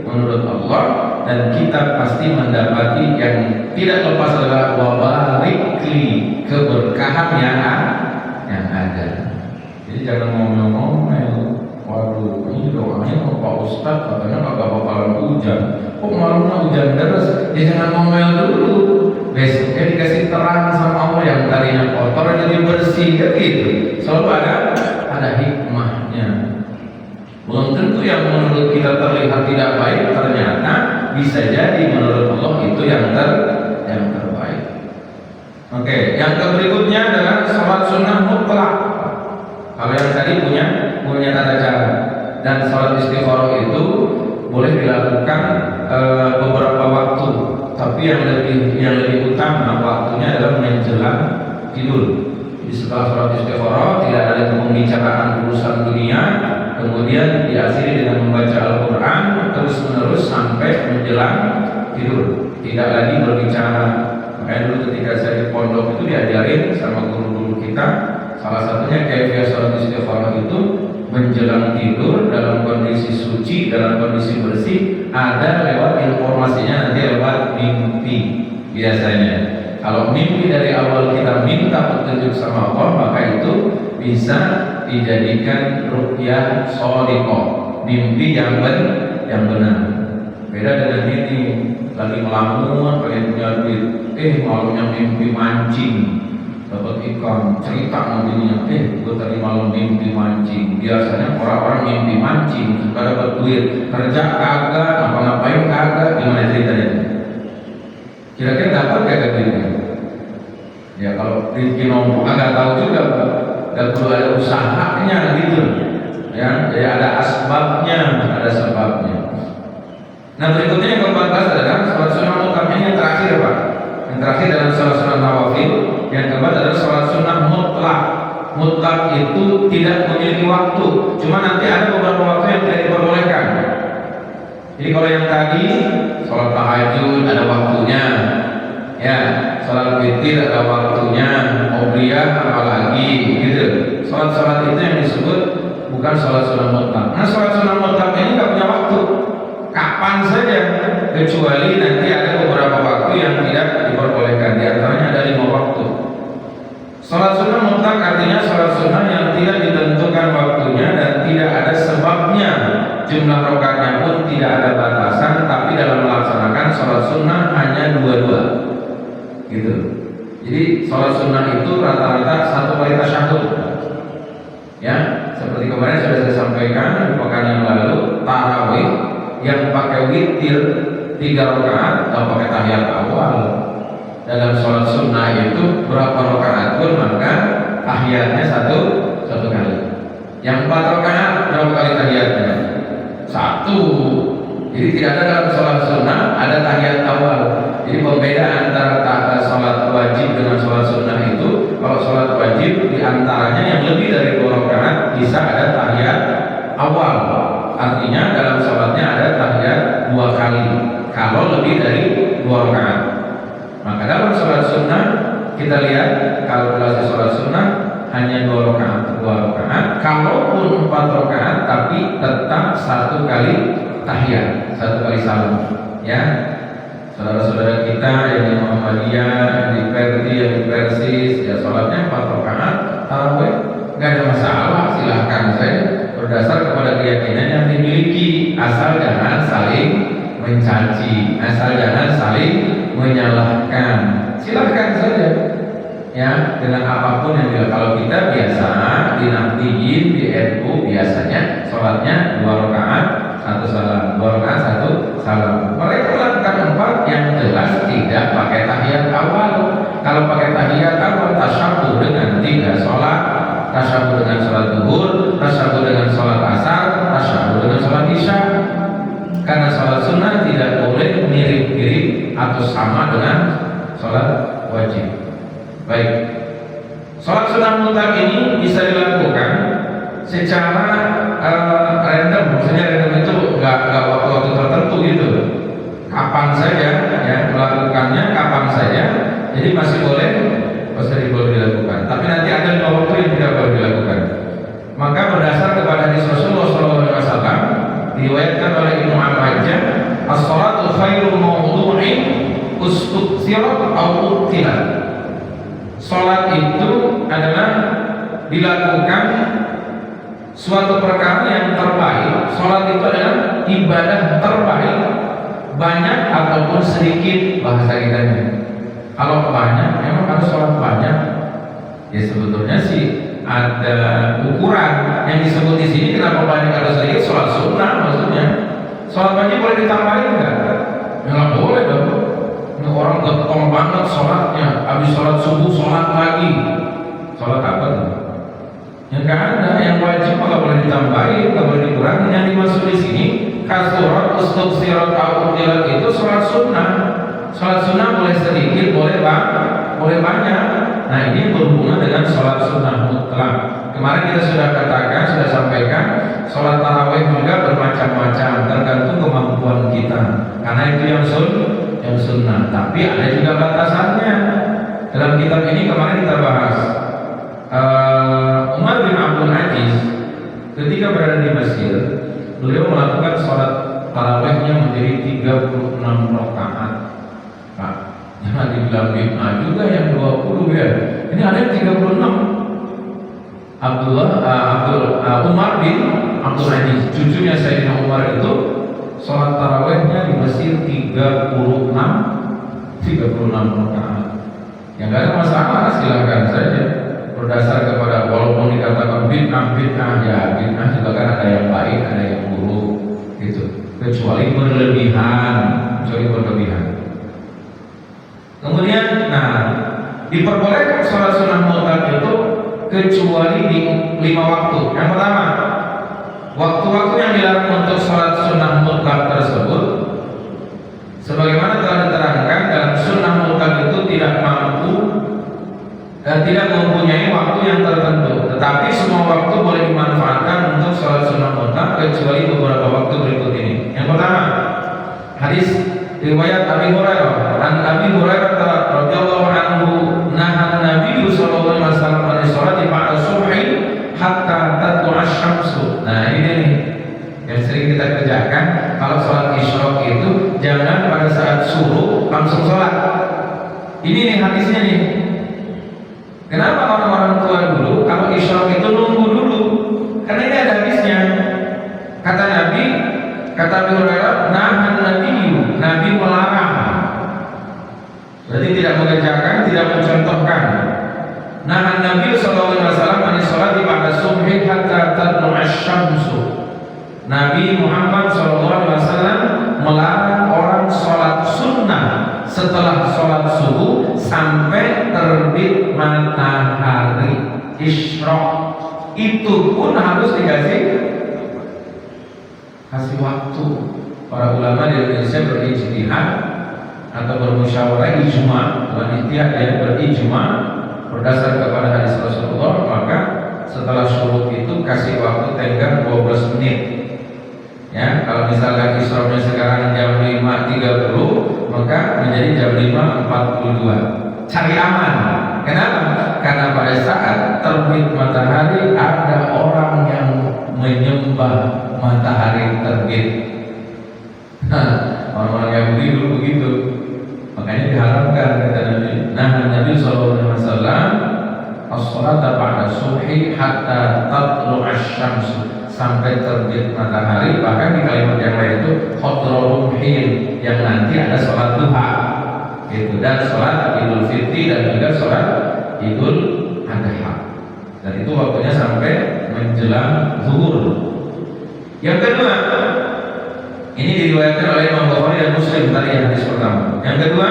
menurut Allah. Dan kita pasti mendapati yang tidak lepas adalah wabarikli, keberkahan yang ada. Jadi jangan ngomel-ngomel, waduh ini doanya Pak Ustadz katanya kagak bakalan hujan, kok malamnya hujan deras. Ya jangan ngomel dulu, besoknya dikasih terang sama Allah yang tadinya kotor jadi bersih, kan gitu. Selalu ada hikmahnya. Belum tentu yang menurut kita terlihat tidak baik, ternyata bisa jadi menurut Allah itu yang terbaik. Oke, yang berikutnya adalah sholat sunnah mutlak. Kalau yang tadi punya tata cara, dan sholat istikharah itu boleh dilakukan beberapa waktu, tapi yang lebih utama waktunya adalah menjelang tidur. Jadi setelah sholat istikharah tidak ada pembicaraan urusan dunia, kemudian diakhiri dengan membaca Al-Quran terus menerus sampai menjelang tidur, tidak lagi berbicara. Makanya dulu ketika saya di pondok itu diajarin sama guru-guru kita, salah satunya kaifiyah sholat istikharah itu menjelang tidur dalam kondisi suci, dalam kondisi bersih, ada lewat informasinya nanti lewat mimpi biasanya. Kalau mimpi dari awal kita minta petunjuk sama Allah, maka itu bisa dijadikan ruqyah sholiqah, mimpi yang benar. Beda dengan ini, lagi melamun, pengen punya duit, malamnya mimpi mancing, dapat ikan, cerita nantinya, gue tadi malam mimpi mancing. Biasanya orang-orang mimpi mancing suka dapat duit, kerja kagak, ngapa-ngapain kagak, gimana ceritanya? Kira-kira dapat gak duitnya? Ya kalau rezeki nombok agak tahu juga, nggak perlu ada usahanya gitu. Ya, jadi ada asbabnya, ada sebabnya. Nah berikutnya yang ke-14 adalah sholat sunnah mutlak. Yang terakhir Pak, yang terakhir dalam sholat sunnah nawafil. Yang keempat adalah sholat sunnah mutlak. Mutlak itu tidak memiliki waktu, cuma nanti ada beberapa waktu yang tidak diperbolehkan. Jadi kalau yang tadi sholat tahajud ada waktunya, ya sholat witir ada waktunya, obliyah apalagi gitu. Sholat-sholat itu yang disebut bukan sholat sunnah mutlak. Nah sholat sunnah mutlak ini nggak punya waktu, kapan saja, kecuali nanti ada beberapa waktu yang tidak diperbolehkan. Di antaranya ada 5 waktu. Sholat sunnah mutlak artinya sholat sunnah yang tidak ditentukan waktunya dan tidak ada sebabnya. Jumlah rakaatnya pun tidak ada batasan, tapi dalam melaksanakan sholat sunnah hanya 2-2 gitu. Jadi sholat sunnah itu rata-rata 1 kali tasyahud. Ya, seperti kemarin sudah saya sampaikan di pekan yang lalu, tarawih yang pakai witir 3 rakaat atau pakai tahiyat awal. Dalam sholat sunnah itu berapa rakaat pun maka tahiyatnya satu kali. Yang 4 rakaat berapa kali tahiyatnya? 1. Jadi tidak ada dalam sholat sunnah ada tahiyat awal. Jadi pembeda antara sholat wajib dengan sholat sunnah itu, kalau sholat wajib diantaranya yang lebih dari 2 rakaat bisa ada tahiyat awal. Artinya dalam sholatnya ada tahiyat 2 kali. Kalau lebih dari 2 rakaat. Maka dalam sholat sunnah kita lihat kalkulasi sholat sunnah hanya 2 rakaat. Kalaupun 4 rakaat tapi tetap 1 kali tahiyat, 1 kali salam. Ya, saudara-saudara kita yang di Muhammadiyah, yang di Perdi, yang di Persis, ya sholatnya 4 rakaat tarawih, nggak ada masalah, silahkan saja berdasar kepada keyakinan yang dimiliki, asal jangan saling mencaci, asal jangan saling menyalahkan, silahkan saja ya dengan apapun yang dia. Kalau kita biasa di Nahdiyin, di NU biasanya sholatnya 2 rakaat 1 salam, 2 rakaat 1 salam. Mereka melakukan 4 yang jelas tidak pakai tahiyat awal. Kalau pakai tahiyat awal tasyahud dengan 3 sholat, tasyahud dengan sholat zuhur, tasyahud dengan sholat asar, tasyahud dengan sholat isya. Karena sholat sunnah tidak boleh mirip-mirip atau sama dengan sholat wajib. Baik, sholat sunnah mutlak ini bisa dilakukan secara random. Maksudnya random itu nggak waktu-waktu tertentu gitu. Kapan saja ya melakukannya, kapan saja. Jadi masih boleh dilakukan. Tapi nanti ada 2 waktu yang tidak boleh dilakukan. Maka berdasar kepada hadis Rasulullah SAW diriwayatkan oleh Ibnu Majah, as-salatu khairu mawdu'in ustuksirat au utilat. Salat itu adalah dilakukan suatu perkara yang terbaik. Salat itu adalah ibadah terbaik, banyak ataupun sedikit bahasa kitanya. Kalau banyak, memang harus sholat banyak. Ya sebetulnya sih ada ukuran yang disebut di sini. Kenapa banyak atau sedikit? Sholat sunnah maksudnya. Sholat wajib boleh ditambahin enggak? Ya nggak boleh dong. Ini orang getol banget sholatnya. Habis sholat subuh sholat lagi. Sholat apa tuh? Ya nggak ada. Yang wajib nggak boleh ditambahin, nggak boleh dikurangi. Yang dimaksud di sini kasurat ustuksirat ta'udilat itu sholat sunnah. Sholat sunnah boleh sedikit, boleh banyak. Nah ini berhubungan dengan sholat sunnah mutlak. Kemarin kita sudah katakan, sudah sampaikan, sholat tarawih juga bermacam-macam, tergantung kemampuan kita. Karena itu yang sunnah. Tapi ada juga batasannya. Dalam kitab ini kemarin kita bahas Umar bin Abdul Aziz ketika berada di Mesir, beliau melakukan sholat tarawihnya menjadi 36 rakaat. Pak, jangan dibilang bid'ah juga yang 20 ya. Ini ada yang 36. Umar bin Abdul Aziz, cucunya Sayyidina Umar itu sholat tarawihnya di Mesir 36 rakaat. Yang nggak ada masalah, silakan saja. Berdasar kepada walaupun dikatakan bid'ah ya bid'ah juga kan ada yang baik, ada yang buruk gitu. Kecuali berlebihan. Kemudian, Diperbolehkan sholat sunnah mutlak itu kecuali di 5 waktu. Yang pertama, waktu-waktu yang dilarang untuk sholat sunnah mutlak tersebut, sebagaimana telah diterangkan dalam sunnah mutlak itu tidak mampu dan tidak mempunyai waktu yang tertentu. Tetapi semua waktu boleh dimanfaatkan untuk sholat sunnah mutlak kecuali beberapa waktu berikut ini. Yang pertama, hadis riwayat Abi Hurairah. An Abi Hurairah radhiyallahu anhu nahan Nabi sallallahu alaihi wasallam an sholati ba'da subhi hatta tatlu'a asy-syamsu. Nah, ini nih yang sering kita kerjakan. Kalau sholat isyraq itu jangan pada saat subuh langsung sholat. Ini nih hadisnya nih. Kenapa orang-orang tua dulu kalau isyraq itu nunggu dulu? Karena ini ada hadisnya. Kata Nabi, kata Abi Hurairah, nahan Nabi melarang. Berarti tidak mengerjakan, tidak mencontohkan. Nahan Nabi sallallahu alaihi wasallam an sholati ba'da subhi hatta tatlu'a asy-syamsu. Nabi Muhammad sallallahu alaihi wasallam melarang orang sholat sunnah setelah sholat subuh sampai terbit matahari isyraq. Itu pun harus kasih waktu. Para ulama di Indonesia berijtihad atau bermusyawarah ijma, bukan ijtihad ya, berijma berdasar kepada hadis Rasulullah. Maka setelah syuruk itu kasih waktu tenggang 12 menit. Ya, kalau misalkan isyraqnya sekarang jam 5.30, maka menjadi jam 5.42. Cari aman. Kenapa? Karena pada saat terbit matahari ada orang yang menyembah matahari terbit. Orang-orang Yahudi dulu begitu. Makanya diharamkan kata Nabi. Nah, Nabi sallallahu alaihi wasallam as-shalata ba'da subhi hatta tatlu'a asy-syamsu, sampai terbit matahari. Bahkan di kalimat yang lain itu khadra'ul hin, yang nanti ada sholat duha itu, dan sholat Idul Fitri dan juga sholat Idul Adha. Dan itu waktunya sampai menjelang zuhur. Yang kedua, ini diriwayatkan oleh Imam Bukhari dan Muslim tadi yang hadis pertama. Yang kedua,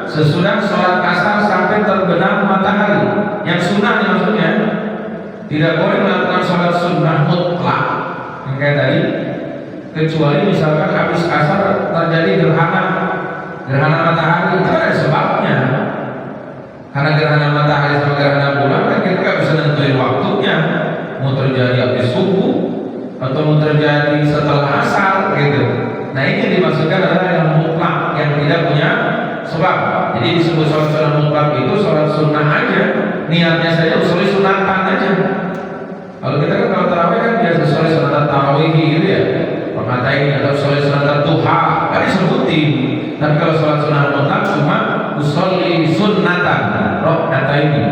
sesudah sholat asar sampai terbenam matahari. Yang sunnah maksudnya tidak boleh melakukan sholat sunnah mutlak yang kayak tadi, kecuali misalkan habis asar terjadi gerhana matahari. Itu ada sebabnya. Karena gerhana matahari sama gerhana bulan kan kita nggak bisa nentuin waktunya. Mau terjadi habis subuh atau mau terjadi setelah asar gitu. Nah, ini dimaksudkan adalah yang mutlak, yang tidak punya sebab. Jadi disebut sholat sunnah mutlak itu sholat sunnah aja, niatnya saja usul sunatan aja. Kalau kita kan kalau tarawih kan biasa sholat sunatan tarawih gitu ya, ini atau sholat sunatan duha kan disebutin. Tapi kalau sholat sunnah mutlak cuma usolli sunnatan ini,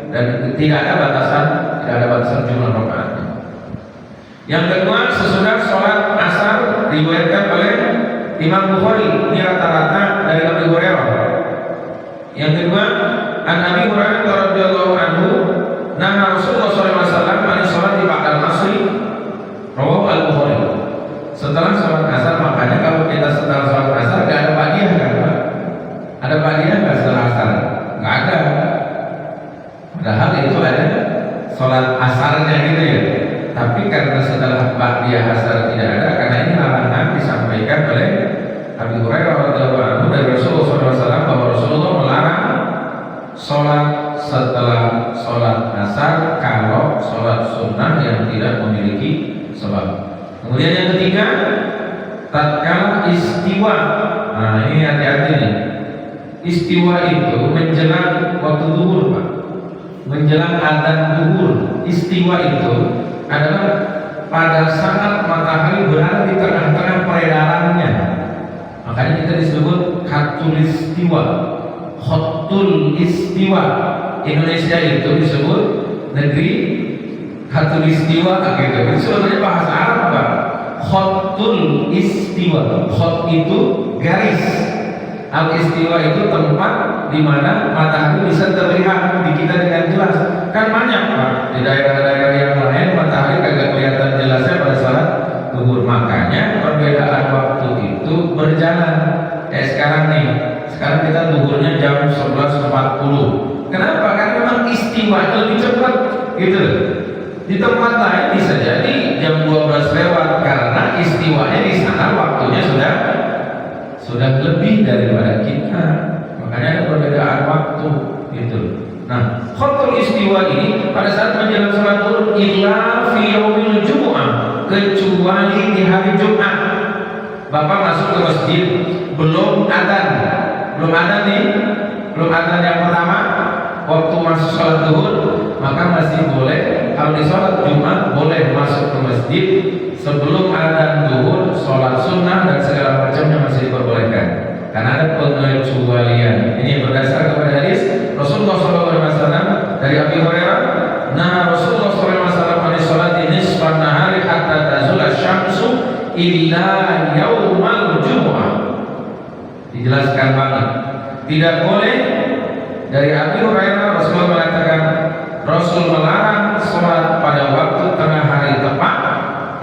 dan tidak ada batasan jumlah rakaatnya. Yang kedua, sesudah sholat asar diriwayatkan oleh Imam Bukhari, ini rata-rata dari Abi Hurairah. Yang kedua, an Abi Hurairah radhiyallahu anhu, nah Rasulullah sallallahu alaihi wasallam an sholati ba'da al-asri, rawahu al-Bukhari. Setelah sholat asar, makanya kalau kita setelah sholat asar nggak ada badiah kan, Pak? Ada badiah nggak setelah asar? Nggak ada. Padahal itu ada sholat asarnya gitu ya. Tapi karena setelah ba'diyah asar tidak ada, karena ini larangan disampaikan oleh Abi Hurairah radhiyallahu anhu dari Rasulullah SAW bahwa Rasulullah melarang sholat setelah sholat asar kalau sholat sunnah yang tidak memiliki sebab. Kemudian yang ketiga, tatkala istiwa. Nah, ini hati-hati nih. Istiwa itu menjelang waktu zuhur, Pak. Menjelang adzan zuhur. Istiwa itu adalah pada saat matahari berada di tengah-tengah peredarannya. Makanya kita disebut khatul istiwa. Khatul istiwa. Indonesia itu disebut negeri khatul istiwa gitu. Itu sebenarnya bahasa Arab, Pak. Khatul istiwa. Khat itu garis. Al istiwa itu tempat di mana matahari bisa terlihat di kita dengan jelas. Kan banyak, Pak, di daerah-daerah yang lain matahari kagak kelihatan jelasnya pada saat zuhur. Makanya perbedaan waktu itu berjalan. Sekarang nih, sekarang kita zuhurnya jam 11.40. Kenapa gitu. Di tempat lain bisa jadi jam 12 lewat karena istiwanya di sana waktunya sudah lebih daripada kita. Makanya ada perbedaan waktu gitu. Nah, khatul istiwa ini pada saat menjelang salat zuhur illa fi yaumil jumu'ah, kecuali di hari Jumat. Bapak masuk ke masjid belum adzan yang pertama waktu masuk salat zuhur, maka masih boleh kalau di salat Jumat boleh masuk ke masjid sebelum adzan zuhur, salat sunnah dan segala macamnya masih diperbolehkan. Karena ada pengecualian. Ini berdasar kepada hadis Rasulullah SAW dari Abi Hurairah. Nah, Rasulullah SAW pada salat ini nisfan nahari hatta tazul asy-syamsu illa yaumal jumu'ah. Dijelaskan banget. Tidak boleh. Dari Abi Hurairah Rasulullah mengatakan Rasul melarang salat pada waktu tengah hari tepat,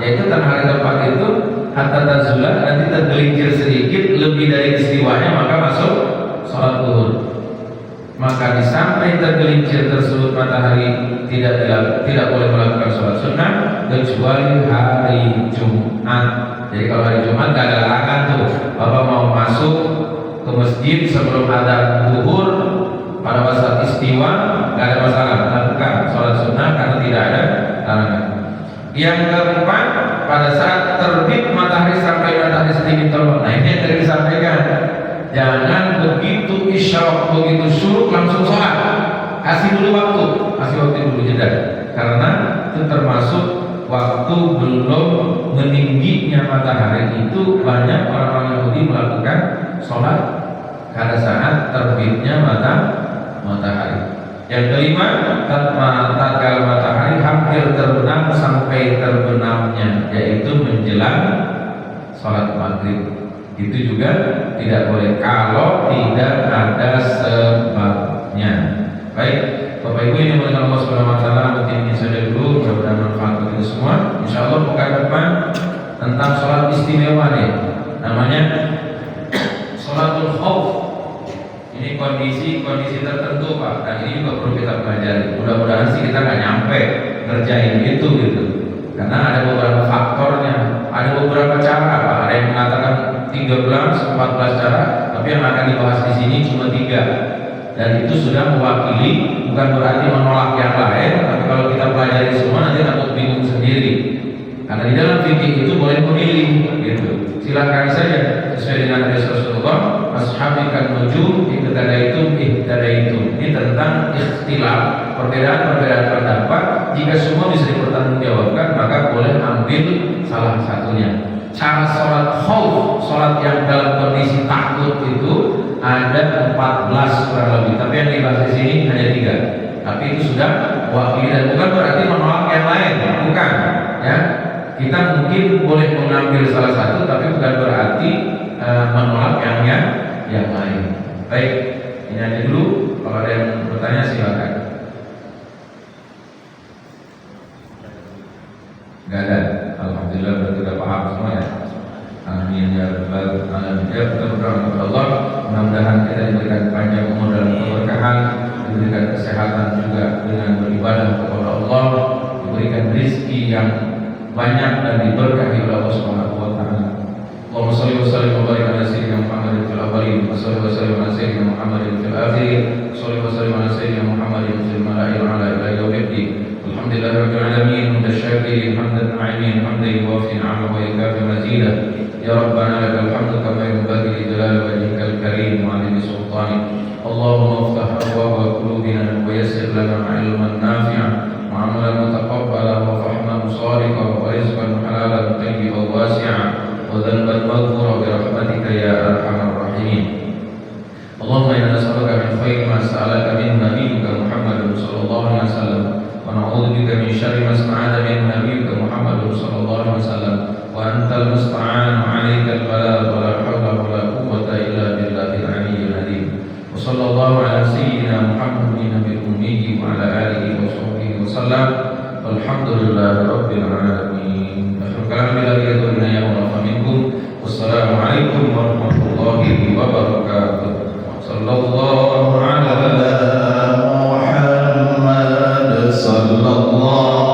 yaitu tengah hari tepat itu hatta tazula, nanti tergelincir sedikit lebih dari istiwanya maka masuk salat zuhur. Maka di samping tergelincir tersebut matahari tidak boleh melakukan salat sunnah kecuali hari Jumat. Jadi kalau hari Jumat gak ada larangan tuh, Bapak mau masuk ke masjid sebelum adzan zuhur pada saat istiwa gak ada masalah, lakukan salat sunnah karena tidak ada larangan. Yang keempat, pada saat terbit matahari sampai matahari sedikit terbenam. Nah, ini yang tadi disampaikan. Jangan begitu isyraq, begitu syuruk langsung sholat. Kasih waktu dulu jeda. Karena itu termasuk waktu belum meningginya matahari itu banyak orang-orang Yahudi melakukan sholat pada saat terbitnya matahari. Yang kelima, tatkala matahari hampir terbenam sampai terbenamnya, yaitu menjelang sholat maghrib. Itu juga tidak boleh kalau tidak ada sebabnya. Baik, Bapak Ibu ini mulai Allah Subhanahu Wa Taala, mungkin ini saja dulu. Mudah-mudahan manfaat untuk kita semua. Insya Allah pekan depan tentang sholat istimewa nih, namanya sholatul khauf. Ini kondisi tertentu Pak, dan ini juga perlu kita pelajari. Mudah-mudahan sih kita nggak nyampe ngerjain itu gitu, karena ada beberapa faktornya, ada beberapa cara Pak. Ada yang mengatakan 13-14 cara, tapi yang akan dibahas di sini cuma 3, dan itu sudah mewakili, bukan berarti menolak yang lain. Tapi kalau kita pelajari semua nanti takut bingung sendiri, karena di dalam fikih itu boleh memilih gitu. Silakan saja sesuai dengan hadis Rasulullah, ashabikan nujum ihtadaitum. Ini tentang ikhtilaf, perbedaan pendapat. Jika semua bisa dipertanggungjawabkan, maka boleh ambil salah satunya. Cara sholat khauf, sholat yang dalam kondisi takut itu ada 14 kurang lebih, tapi yang dibahas di sini hanya 3. Tapi itu sudah wakili dan bukan berarti menolak yang lain, bukan ya. Kita mungkin boleh mengambil salah satu, tapi bukan berarti menolak yang lain. Baik, ini aja dulu. Kalau ada yang bertanya silakan. Gak ada. Alhamdulillah berarti sudah paham semua ya. Amin ya rabbal alamin. Ya, kita berdoa kepada Allah, mudah-mudahan kita diberikan panjang umur dalam keberkahan, diberikan kesehatan juga dengan beribadah kepada Allah, diberikan rezeki yang banyak dan diberkahi oleh Allah Subhanahu wa taala. Allahumma shalli wa sallim wa barik ala sayyidina Muhammadin fil awwalin wa shalli wa sallim ala sayyidina Muhammadin fil akhirin, shalli wa sallim ala sayyidina Muhammadin fil mala'il a'la ila yaumiddin. Alhamdulillahirabbil alamin, mutasyakirin hamdan na'imin hamdan yuwafi ni'amahu wa yukafi mazidah. Ya Rabbana lakal hamdu kama yanbaghi li jalali wajhikal karim wa 'azimi sultanik. Allahumma iftah abwaaba qulubina wa yassir lana 'ilman nafi'an wa 'amalan mutaqabbalan wa fahman sadiqan wa rizqan halalan tayyiban wasi'an wa dhanban maghfura bi rahmatika ya arhamar rahimin. Allahumma inna nas'aluka min khayri ma sa'alaka min nabiyyika Muhammadin sallallahu alaihi wasallam wa na'udzu bika min syarri ma sta'adha min nabiyyika Muhammadin sallallahu alaihi wasallam wa antal musta'an 'alaikal balagh wa la hawla wa la quwwata illa billahil 'aliyyil 'azim. Wa sallallahu ala sayyidina Muhammadin nabiyil ummi wa ala alihi wa sahbihi wa sallam. Walhamdulillahi rabbil alamin. Akhirul kalam billahi ya wa minkum. Wassalamualaikum warahmatullahi wabarakatuh. Sallallahu ala Muhammad sallallahu الله